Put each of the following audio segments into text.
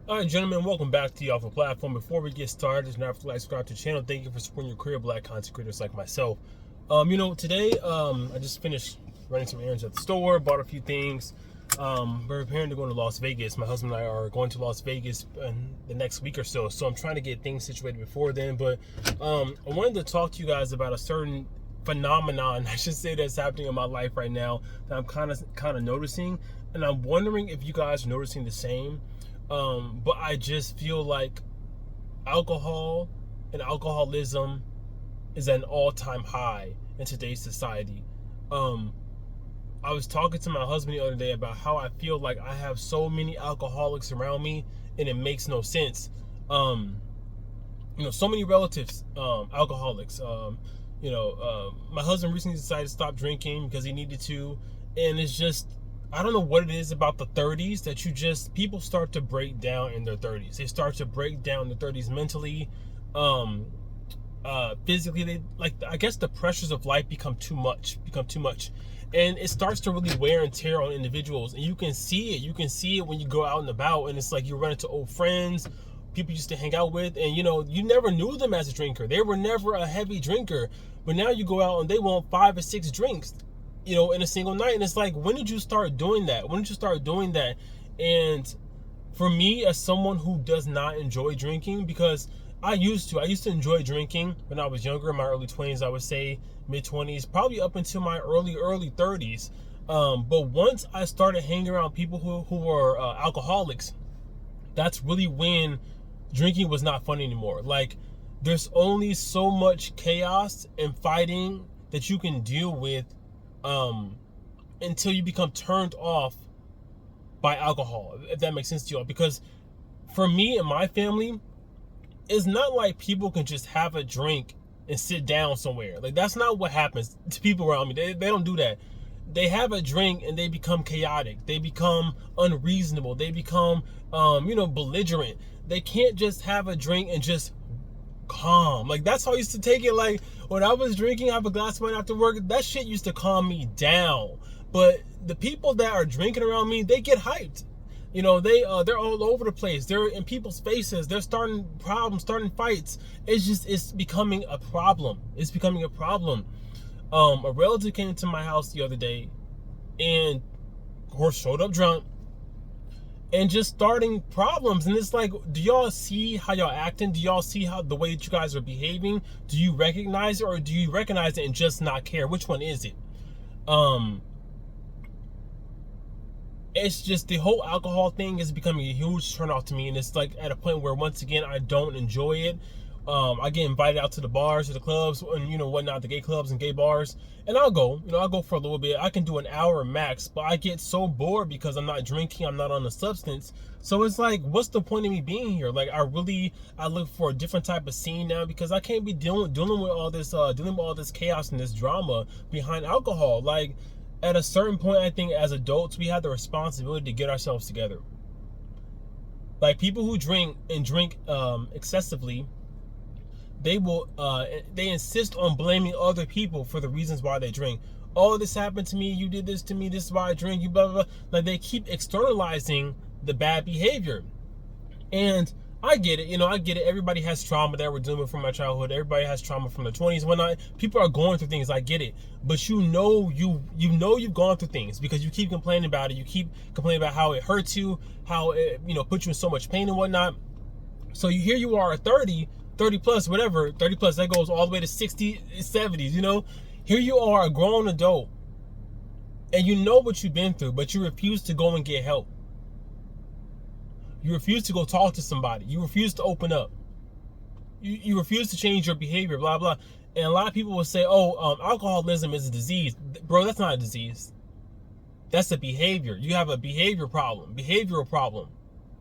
All right, gentlemen, welcome back to the Alpha Platform. Before we get started, if not subscribe to the channel. Thank you for supporting your career Black content creators like myself. Today I just finished running some errands at the store, bought a few things. We're preparing to go to Las Vegas. My husband and I are going to Las Vegas in the next week or so. So I'm trying to get things situated before then. But I wanted to talk to you guys about a certain phenomenon, I should say, that's happening in my life right now that I'm kind of noticing, and I'm wondering if you guys are noticing the same. But I just feel like alcohol and alcoholism is at an all-time high in today's society. I was talking to my husband the other day about how I feel like I have so many alcoholics around me, and it makes no sense. So many relatives, alcoholics. My husband recently decided to stop drinking because he needed to, and it's just, I don't know what it is about the 30s that people start to break down in their 30s. They start to break down in their 30s mentally, physically. I guess the pressures of life become too much, and it starts to really wear and tear on individuals. And you can see it when you go out and about, and it's like you run into old friends, people you used to hang out with, and you never knew them as a drinker. They were never a heavy drinker, but now you go out and they want 5 or 6 drinks in a single night. And it's like, when did you start doing that? And for me, as someone who does not enjoy drinking, because I used to enjoy drinking when I was younger, in my early 20s, I would say mid 20s, probably up until my early 30s. But once I started hanging around people who were alcoholics, that's really when drinking was not fun anymore. Like, there's only so much chaos and fighting that you can deal with until you become turned off by alcohol, if that makes sense to y'all. Because for me and my family, it's not like people can just have a drink and sit down somewhere. Like, that's not what happens to people around me. They don't do that. They have a drink and they become chaotic. They become unreasonable. They become, belligerent. They can't just have a drink and just calm. Like, that's how I used to take it. Like, when I was drinking, I have a glass of wine after work, that shit used to calm me down. But the people that are drinking around me, they get hyped. They're all over the place. They're in people's faces. They're starting problems, starting fights. It's becoming a problem. A relative came to my house the other day and, of course, showed up drunk and just starting problems. And it's like, do y'all see how y'all acting? Do y'all see how the way that you guys are behaving? Do you recognize it, or do you recognize it and just not care? Which one is it? It's just, the whole alcohol thing is becoming a huge turnoff to me, and it's like at a point where, once again, I don't enjoy it. I get invited out to the bars, to the clubs, and whatnot, the gay clubs and gay bars, and I'll go for a little bit. I can do an hour max, but I get so bored because I'm not drinking, I'm not on a substance. So it's like, what's the point of me being here? Like, I look for a different type of scene now, because I can't be dealing with all this chaos and this drama behind alcohol. Like, at a certain point, I think as adults, we have the responsibility to get ourselves together. Like, people who drink excessively, they insist on blaming other people for the reasons why they drink. Oh, this happened to me, you did this to me, this is why I drink, you blah blah blah. Like, they keep externalizing the bad behavior. And I get it, everybody has trauma that we're dealing with from my childhood. Everybody has trauma from the 20s, whatnot. People are going through things, I get it. But you've gone through things, because you keep complaining about it. You keep complaining about how it hurts you, how it, puts you in so much pain and whatnot. So here you are at 30 plus, whatever, 30 plus, that goes all the way to 60, 70s, Here you are, a grown adult, and you know what you've been through, but you refuse to go and get help. You refuse to go talk to somebody. You refuse to open up. You refuse to change your behavior, blah, blah. And a lot of people will say, alcoholism is a disease. Bro, that's not a disease. That's a behavior. You have a behavioral problem.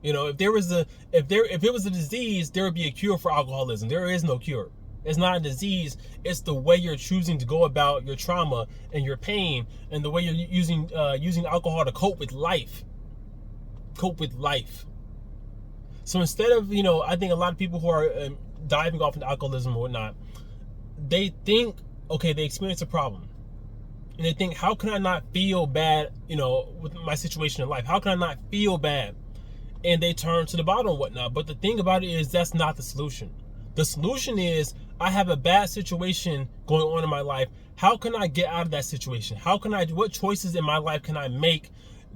If it was a disease, there would be a cure for alcoholism. There is no cure. It's not a disease. It's the way you're choosing to go about your trauma and your pain, and the way you're using alcohol to cope with life. So instead of, I think a lot of people who are diving off into alcoholism or whatnot, they think, okay, they experience a problem, and they think, how can I not feel bad, with my situation in life? How can I not feel bad? and they turn to the bottle and whatnot. But the thing about it is that's not the solution. The solution is I have a bad situation going on in my life. How can I get out of that situation? What choices in my life can I make?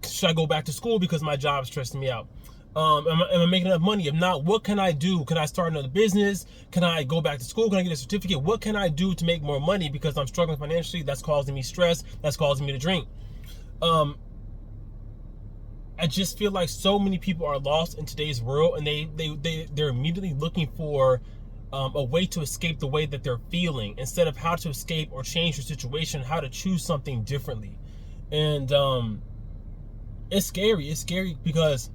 Should I go back to school because my job is stressing me out? Am I making enough money? If not, what can I do? Can I start another business? Can I go back to school? Can I get a certificate? What can I do to make more money because I'm struggling financially? That's causing me stress. That's causing me to drink. I just feel like so many people are lost in today's world, and they're immediately looking for a way to escape the way that they're feeling instead of how to escape or change your situation, how to choose something differently. And it's scary. It's scary because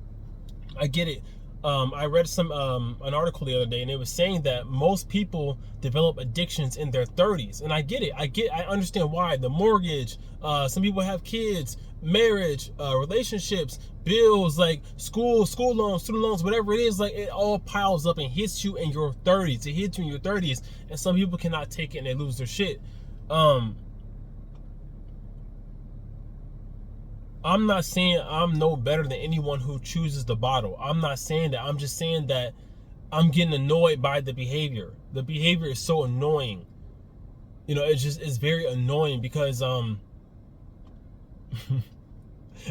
I get it. I read an article the other day, and it was saying that most people develop addictions in their 30s, and I get it. I understand why. The mortgage, some people have kids, marriage, relationships, bills, like school loans, student loans, whatever it is, like it all piles up and hits you in your 30s. It hits you in your 30s, and some people cannot take it and they lose their shit. I'm not saying I'm no better than anyone who chooses the bottle. I'm not saying that. I'm just saying that I'm getting annoyed by the behavior. The behavior is so annoying. You know, it's very annoying because and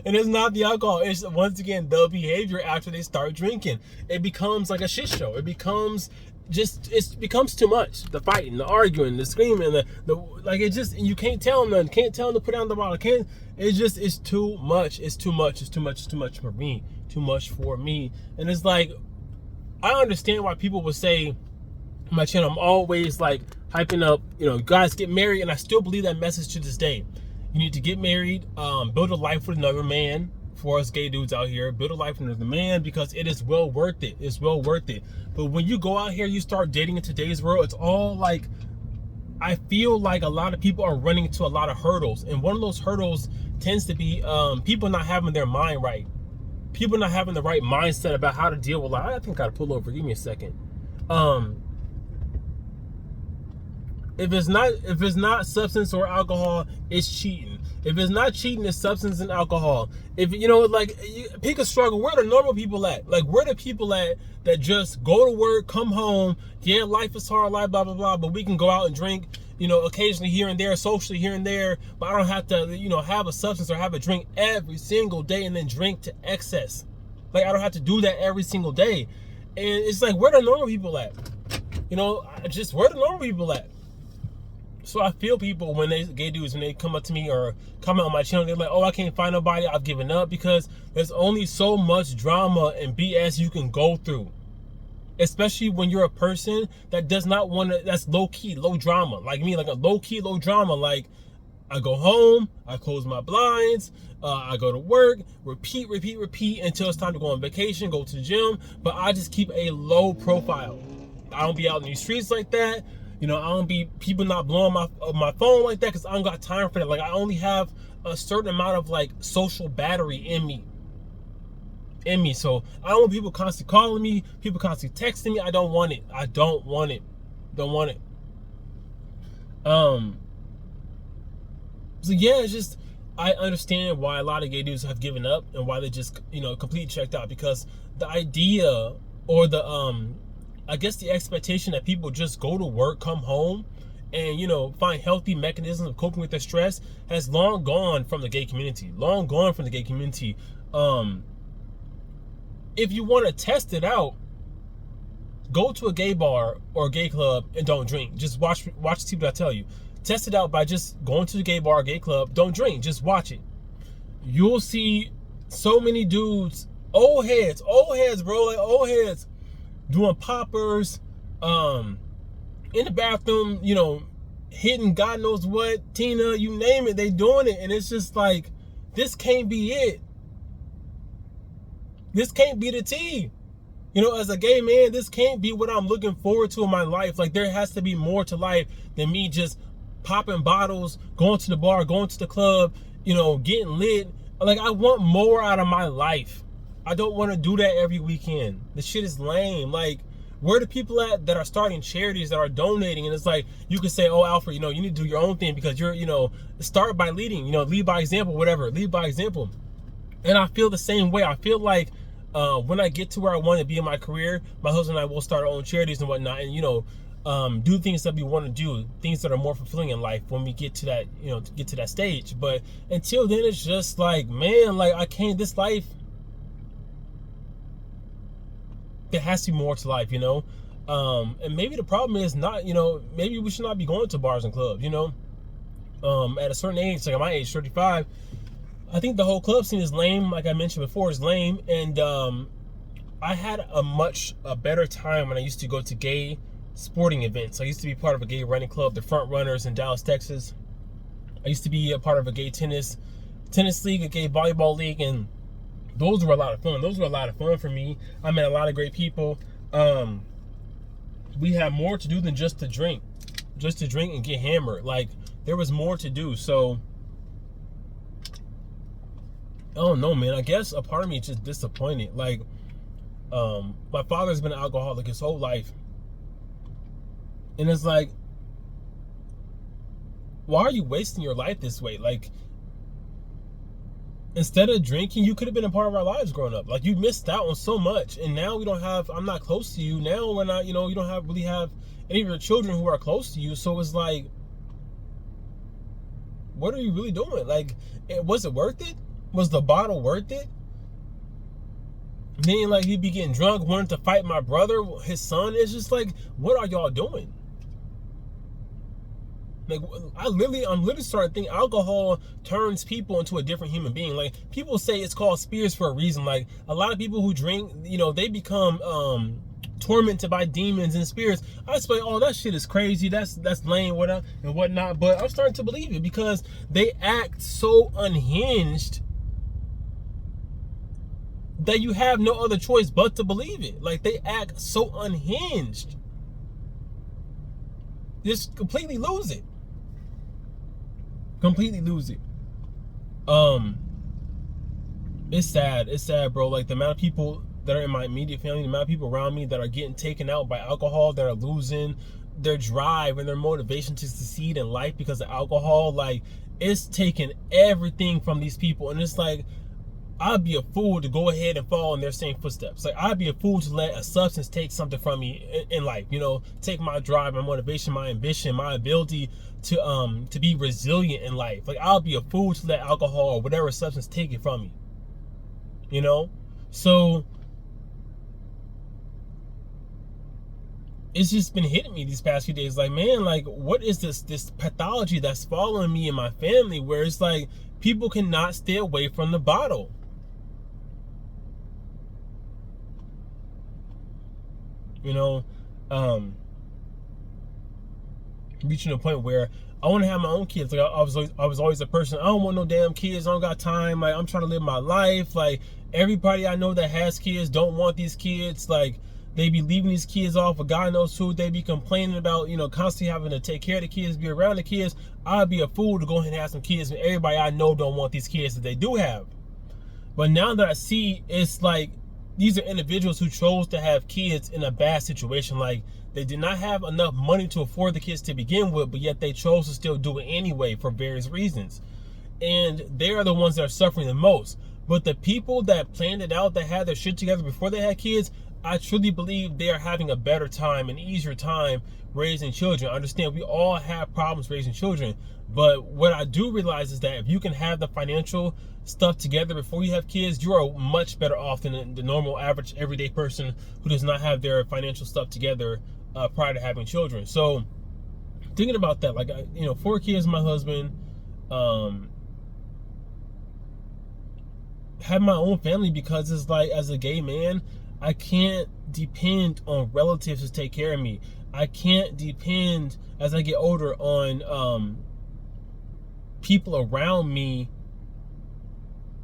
it's not the alcohol. It's once again the behavior after they start drinking. It becomes like a shit show. It becomes too much. The fighting, the arguing, the screaming, the like it just, and you can't tell them nothing. Can't tell them to put down the bottle. It's too much. It's too much. It's too much. It's too much for me. Too much for me. And it's like, I understand why people would say on my channel, I'm always like hyping up, you know, guys get married, and I still believe that message to this day. You need to get married, build a life with another man. For us gay dudes out here, build a life with another man because it is well worth it. It's well worth it. But when you go out here, you start dating in today's world, it's all like, I feel like a lot of people are running into a lot of hurdles, and one of those hurdles tends to be people not having their mind right. People not having the right mindset about how to deal with life. I think I gotta pull over. Give me a second. If it's not substance or alcohol, it's cheating. If it's not cheating, it's substance and alcohol. If you know, like, pick a struggle. Where the normal people at? Like, where the people at that just go to work, come home, yeah, life is hard, life, blah blah blah, but we can go out and drink, you know, occasionally here and there, socially here and there, but I don't have to, you know, have a substance or have a drink every single day and then drink to excess. Like, I don't have to do that every single day. And it's like, where the normal people at? You know, where the normal people at? So I feel people when gay dudes, when they come up to me or comment on my channel, they're like, oh, I can't find nobody, I've given up, because there's only so much drama and BS you can go through. Especially when you're a person that does not want to, that's low key, low drama. Like me, like a low key, low drama. Like, I go home, I close my blinds, I go to work, repeat until it's time to go on vacation, go to the gym. But I just keep a low profile. I don't be out in these streets like that. You know, I don't be people not blowing my phone like that because I don't got time for that. Like, I only have a certain amount of like social battery in me. So I don't want people constantly calling me, people constantly texting me. I don't want it. Don't want it. So yeah, it's just, I understand why a lot of gay dudes have given up and why they just, you know, completely checked out, because the idea or the I guess the expectation that people just go to work, come home, and, you know, find healthy mechanisms of coping with their stress has long gone from the gay community. If you want to test it out, go to a gay bar or a gay club and don't drink. Just watch the people that tell you. Test it out by just going to the gay bar or gay club. Don't drink. Just watch it. You'll see so many dudes, old heads, bro, like old heads, doing poppers, in the bathroom, you know, hitting God knows what, Tina, you name it, they doing it. And it's just like, this can't be it. This can't be the tea. You know, as a gay man, this can't be what I'm looking forward to in my life. Like, there has to be more to life than me just popping bottles, going to the bar, going to the club, you know, getting lit. Like, I want more out of my life. I don't want to do that every weekend. This shit is lame. Like, where the people at that are starting charities, that are donating? And it's like, you can say, oh, Alfred, you know, you need to do your own thing because you're, you know, start by leading, you know, lead by example, whatever, lead by example. And I feel the same way. I feel like when I get to where I want to be in my career, my husband and I will start our own charities and whatnot, and do things that we want to do, things that are more fulfilling in life when we get to that, to get to that stage. But until then, it's just like, man, like I can't. This life, there has to be more to life, and maybe the problem is not, maybe we should not be going to bars and clubs, at a certain age, like at my age, 35. I think the whole club scene is lame. Like I mentioned before, is lame. And I had a better time when I used to go to gay sporting events. I used to be part of a gay running club, the Front Runners in Dallas, Texas. I used to be a part of a gay tennis league, a gay volleyball league, and those were a lot of fun. Those were a lot of fun for me. I met a lot of great people. We had more to do than just to drink and get hammered. Like, there was more to do. So I don't know, man. I guess a part of me is just disappointed. Like, my father's been an alcoholic his whole life. And it's like, why are you wasting your life this way? Like, instead of drinking, you could have been a part of our lives growing up. Like, you missed out on so much. And now I'm not close to you. Now we're not, you don't really have any of your children who are close to you. So it's like, what are you really doing? Like, was it worth it? Was the bottle worth it? Then, like, he'd be getting drunk, wanting to fight my brother, his son. It's just like, what are y'all doing? Like, I'm literally starting to think alcohol turns people into a different human being. Like, people say it's called spirits for a reason. Like, a lot of people who drink, they become tormented by demons and spirits. I say, oh, that shit is crazy. That's lame, and whatnot. But I'm starting to believe it because they act so unhinged that you have no other choice but to believe it. Like, they act so unhinged. Just completely lose it. Completely lose it. It's sad. It's sad, bro. Like, the amount of people that are in my immediate family, the amount of people around me that are getting taken out by alcohol, that are losing their drive and their motivation to succeed in life because of alcohol. Like, it's taking everything from these people. And it's like, I'd be a fool to go ahead and follow in their same footsteps. Like, I'd be a fool to let a substance take something from me in life, take my drive, my motivation, my ambition, my ability to be resilient in life. Like, I'll be a fool to let alcohol or whatever substance take it from me. So it's just been hitting me these past few days. Like, man, like, what is this pathology that's following me and my family, where it's like people cannot stay away from the bottle? Reaching a point where I want to have my own kids. Like, I was always a person, I don't want no damn kids. I don't got time. Like, I'm trying to live my life. Like, everybody I know that has kids don't want these kids. Like, they be leaving these kids off of God knows who. They be complaining about, constantly having to take care of the kids, be around the kids. I'd be a fool to go ahead and have some kids when everybody I know don't want these kids that they do have. But now that I see, it's like, these are individuals who chose to have kids in a bad situation. Like, they did not have enough money to afford the kids to begin with, but yet they chose to still do it anyway for various reasons. And they are the ones that are suffering the most. But the people that planned it out, that had their shit together before they had kids, I truly believe they are having a better time, an easier time raising children. I understand we all have problems raising children, but what I do realize is that if you can have the financial stuff together before you have kids, you are much better off than the normal, average, everyday person who does not have their financial stuff together prior to having children. So thinking about that, like, 4 kids, my husband, have my own family, because it's like, as a gay man, I can't depend on relatives to take care of me. I can't depend, as I get older, on people around me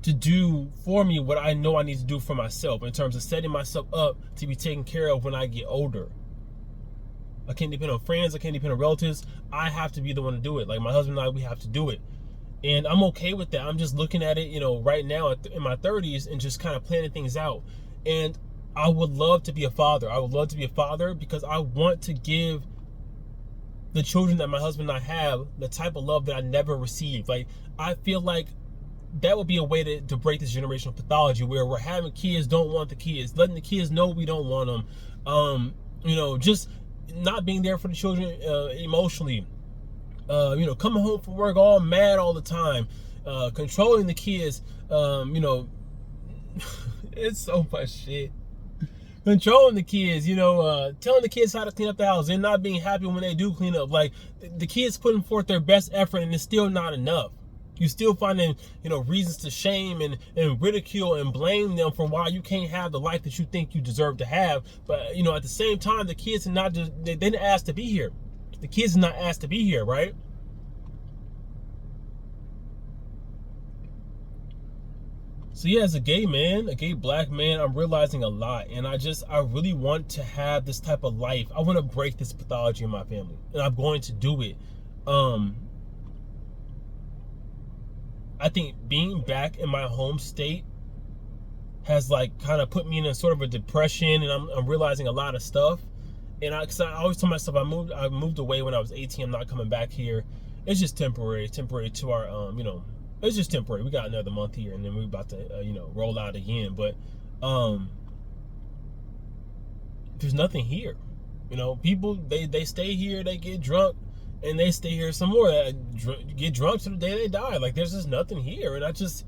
to do for me what I know I need to do for myself, in terms of setting myself up to be taken care of when I get older. I can't depend on friends. I can't depend on relatives. I have to be the one to do it. Like, my husband and I, we have to do it. And I'm okay with that. I'm just looking at it, right now in my 30s, and just kind of planning things out. And I would love to be a father. I would love to be a father because I want to give the children that my husband and I have the type of love that I never received. Like, I feel like that would be a way to break this generational pathology where we're having kids, don't want the kids, letting the kids know we don't want them. You know, just not being there for the children emotionally. You know, coming home from work all mad all the time, controlling the kids. You know, it's so much shit. Controlling the kids, you know, telling the kids how to clean up the house and not being happy when they do clean up. Like the kids putting forth their best effort and it's still not enough. You still finding, you know, reasons to shame and ridicule and blame them for why you can't have the life that you think you deserve to have. But, you know, at the same time, the kids are not just, they didn't ask to be here. The kids are not asked to be here, right? So yeah, as a gay man, a gay black man, I'm realizing a lot. And I really want to have this type of life. I want to break this pathology in my family. And I'm going to do it. I think being back in my home state has like kind of put me in a sort of a depression, and I'm realizing a lot of stuff. And cause I always tell myself I moved away when I was 18. I'm not coming back here. It's just temporary to our you know, it's just temporary. We got another month here, and then we're about to you know, roll out again. But there's nothing here. You know, people they stay here, they get drunk, and they stay here some more. Get drunk to the day they die. Like there's just nothing here, and I just.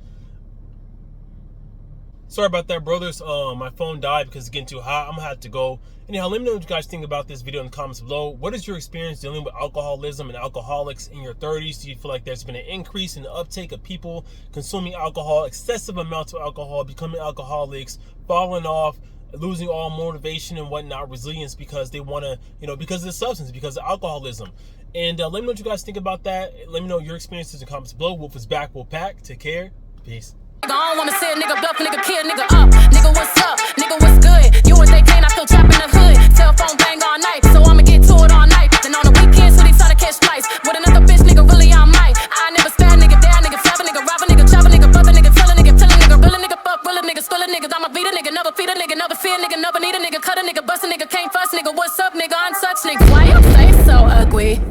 Sorry about that, brothers. My phone died because it's getting too hot. I'm gonna have to go. Anyhow, let me know what you guys think about this video in the comments below. What is your experience dealing with alcoholism and alcoholics in your 30s? Do you feel like there's been an increase in the uptake of people consuming alcohol, excessive amounts of alcohol, becoming alcoholics, falling off, losing all motivation and whatnot, resilience because they want to, you know, because of the substance, because of alcoholism? And let me know what you guys think about that. Let me know your experiences in the comments below. Wolf is back. Wolf Pack. Take care. Peace. I don't wanna see a nigga bluff, nigga kill, nigga up. Nigga, what's up? Nigga, what's good? You and they can't, I still chop in the hood. Cell phone bang all night, so I'ma get to it all night. Then on the weekends, so they try to catch flights. With another bitch, nigga, really, I might. I never stand, nigga, dare, nigga, flap a nigga, rob a nigga, chop a nigga, bump a nigga, tell a nigga, real a nigga, fuck, real a nigga, spill a nigga. I'ma beat a nigga, never feed a nigga, never see a nigga, never need a nigga, cut a nigga, bust a nigga, can't fuss nigga, what's up, nigga, untouched nigga. Why you say so ugly?